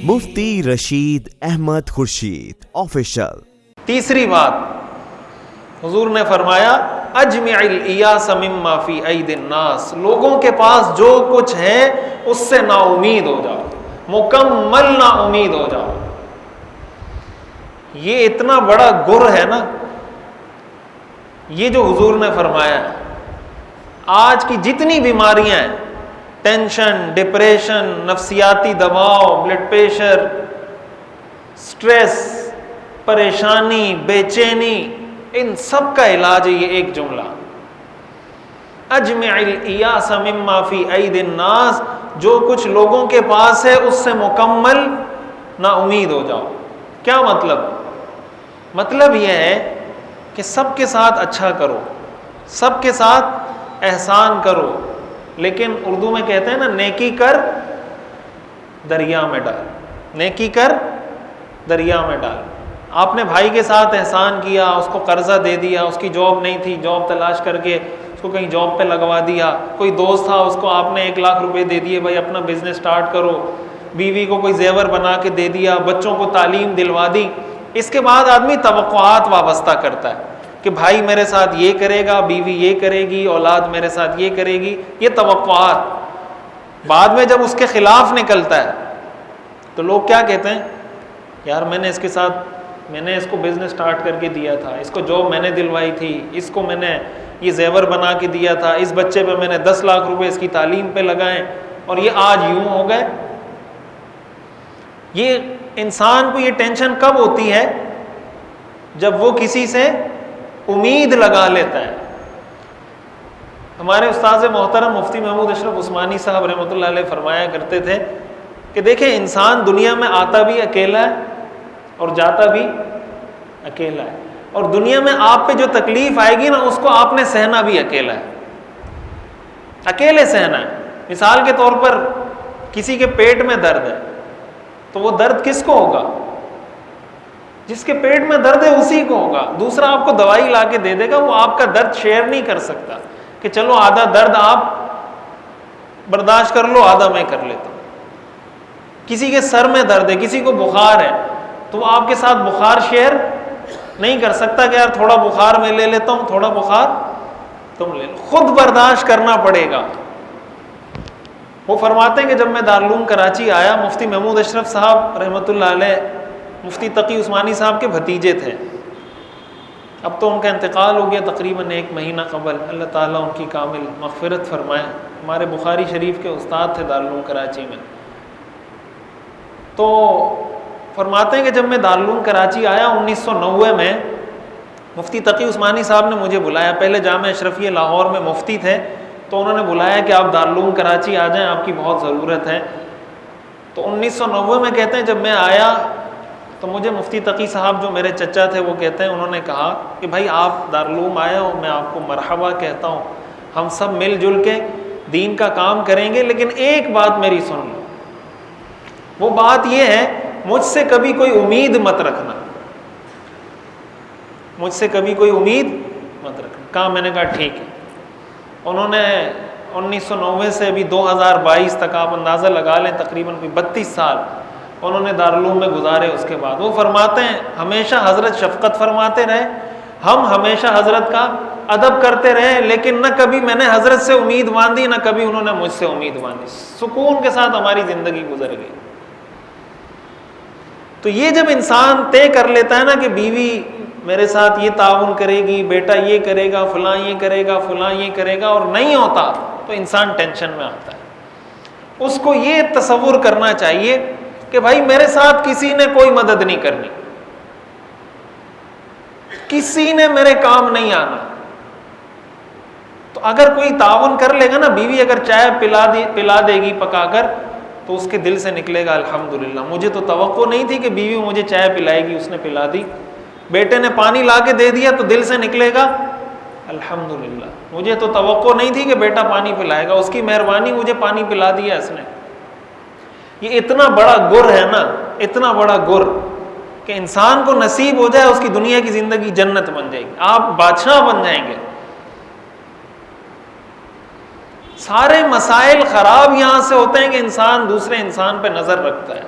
مفتی Rashid Ahmad Khurshid official. تیسری بات حضور نے فرمایا اجمع الایاس مما فی ایدی الناس، لوگوں کے پاس جو کچھ ہے اس سے نا امید ہو جاؤ، مکمل نا امید ہو جاؤ۔ یہ اتنا بڑا گر ہے نا، یہ جو حضور نے فرمایا ہے۔ آج کی جتنی بیماریاں ہیں، ٹینشن، ڈپریشن، نفسیاتی دباؤ، بلڈ پریشر، سٹریس، پریشانی، بے چینی، ان سب کا علاج ہے یہ ایک جملہ، اجمع الایاس مما فی ایدی الناس، جو کچھ لوگوں کے پاس ہے اس سے مکمل نا امید ہو جاؤ۔ کیا مطلب یہ ہے کہ سب کے ساتھ اچھا کرو، سب کے ساتھ احسان کرو، لیکن اردو میں کہتے ہیں نا، نیکی کر دریا میں ڈال، نیکی کر دریا میں ڈال۔ آپ نے بھائی کے ساتھ احسان کیا، اس کو قرضہ دے دیا، اس کی جاب نہیں تھی، جاب تلاش کر کے اس کو کہیں جاب پہ لگوا دیا، کوئی دوست تھا اس کو آپ نے 1,00,000 روپے دے دیے، بھائی اپنا بزنس سٹارٹ کرو، بیوی کو کوئی زیور بنا کے دے دیا، بچوں کو تعلیم دلوا دی۔ اس کے بعد آدمی توقعات وابستہ کرتا ہے کہ بھائی میرے ساتھ یہ کرے گا، بیوی یہ کرے گی، اولاد میرے ساتھ یہ کرے گی، یہ توقعات۔ بعد میں جب اس کے خلاف نکلتا ہے تو لوگ کیا کہتے ہیں، یار میں نے اس کو بزنس سٹارٹ کر کے دیا تھا، اس کو جاب میں نے دلوائی تھی، اس کو میں نے یہ زیور بنا کے دیا تھا، اس بچے پہ میں نے 10,00,000 روپے اس کی تعلیم پہ لگائیں، اور یہ آج یوں ہو گئے۔ یہ انسان کو یہ ٹینشن کب ہوتی ہے؟ جب وہ کسی سے امید لگا لیتا ہے۔ ہمارے استاذ محترم مفتی محمود اشرف عثمانی صاحب رحمۃ اللہ علیہ فرمایا کرتے تھے کہ دیکھیں، انسان دنیا میں آتا بھی اکیلا ہے اور جاتا بھی اکیلا ہے، اور دنیا میں آپ پہ جو تکلیف آئے گی نا، اس کو آپ نے سہنا بھی اکیلا ہے، اکیلے سہنا ہے۔ مثال کے طور پر کسی کے پیٹ میں درد ہے تو وہ درد کس کو ہوگا؟ جس کے پیٹ میں درد ہے اسی کو ہوگا۔ دوسرا آپ کو دوائی لا کے دے دے گا، وہ آپ کا درد شیئر نہیں کر سکتا کہ چلو آدھا درد آپ برداشت کر لو، آدھا میں کر لیتا ہوں۔ کسی کے سر میں درد ہے، کسی کو بخار ہے، تو وہ آپ کے ساتھ بخار شیئر نہیں کر سکتا کہ یار تھوڑا بخار میں لے لیتا ہوں، تھوڑا بخار تم لے لو، خود برداشت کرنا پڑے گا۔ وہ فرماتے ہیں کہ جب میں دارالعلوم کراچی آیا، مفتی محمود اشرف صاحب رحمۃ اللہ علیہ مفتی تقی عثمانی صاحب کے بھتیجے تھے، اب تو ان کا انتقال ہو گیا تقریباً 1 مہینہ قبل، اللہ تعالیٰ ان کی کامل مغفرت فرمائے۔ ہمارے بخاری شریف کے استاد تھے دارالعلوم کراچی میں۔ تو فرماتے ہیں کہ جب میں دارالعلوم کراچی آیا 1990 میں، مفتی تقی عثمانی صاحب نے مجھے بلایا، پہلے جامعہ اشرفیہ لاہور میں مفتی تھے، تو انہوں نے بلایا کہ آپ دارالعلوم کراچی آ جائیں، آپ کی بہت ضرورت ہے۔ تو 1990 میں کہتے ہیں جب میں آیا تو مجھے مفتی تقی صاحب جو میرے چچا تھے وہ کہتے ہیں، انہوں نے کہا کہ بھائی آپ دارالعلوم آئے ہو، میں آپ کو مرحبا کہتا ہوں، ہم سب مل جل کے دین کا کام کریں گے، لیکن ایک بات میری سن لو۔ وہ بات یہ ہے، مجھ سے کبھی کوئی امید مت رکھنا، مجھ سے کبھی کوئی امید مت رکھنا۔ کہا، میں نے کہا ٹھیک ہے۔ انہوں نے 1990 سے ابھی 2022 تک آپ اندازہ لگا لیں، تقریباً 32 سال انہوں نے دارالعلوم میں گزارے۔ اس کے بعد وہ فرماتے ہیں ہمیشہ حضرت شفقت فرماتے رہے، ہم ہمیشہ حضرت کا ادب کرتے رہے، لیکن نہ کبھی میں نے حضرت سے امید باندھی، نہ کبھی انہوں نے مجھ سے امید باندھی، سکون کے ساتھ ہماری زندگی گزر گئی۔ تو یہ جب انسان طے کر لیتا ہے نا کہ بیوی میرے ساتھ یہ تعاون کرے گی، بیٹا یہ کرے گا، فلاں یہ کرے گا، فلاں یہ کرے گا، اور نہیں ہوتا تو انسان ٹینشن میں آتا ہے۔ اس کو یہ تصور کرنا چاہیے کہ بھائی میرے ساتھ کسی نے کوئی مدد نہیں کرنی، کسی نے میرے کام نہیں آنا۔ تو اگر کوئی تعاون کر لے گا نا، بیوی اگر چائے پلا دے گی پکا کر، تو اس کے دل سے نکلے گا الحمدللہ، مجھے تو توقع نہیں تھی کہ بیوی مجھے چائے پلائے گی، اس نے پلا دی۔ بیٹے نے پانی لا کے دے دیا تو دل سے نکلے گا الحمدللہ، مجھے تو توقع نہیں تھی کہ بیٹا پانی پلائے گا، اس کی مہربانی، مجھے پانی پلا دیا اس نے۔ یہ اتنا بڑا گر ہے نا، اتنا بڑا گر کہ انسان کو نصیب ہو جائے، اس کی دنیا کی زندگی جنت بن جائے گی، آپ بادشاہ بن جائیں گے۔ سارے مسائل خراب یہاں سے ہوتے ہیں کہ انسان دوسرے انسان پہ نظر رکھتا ہے.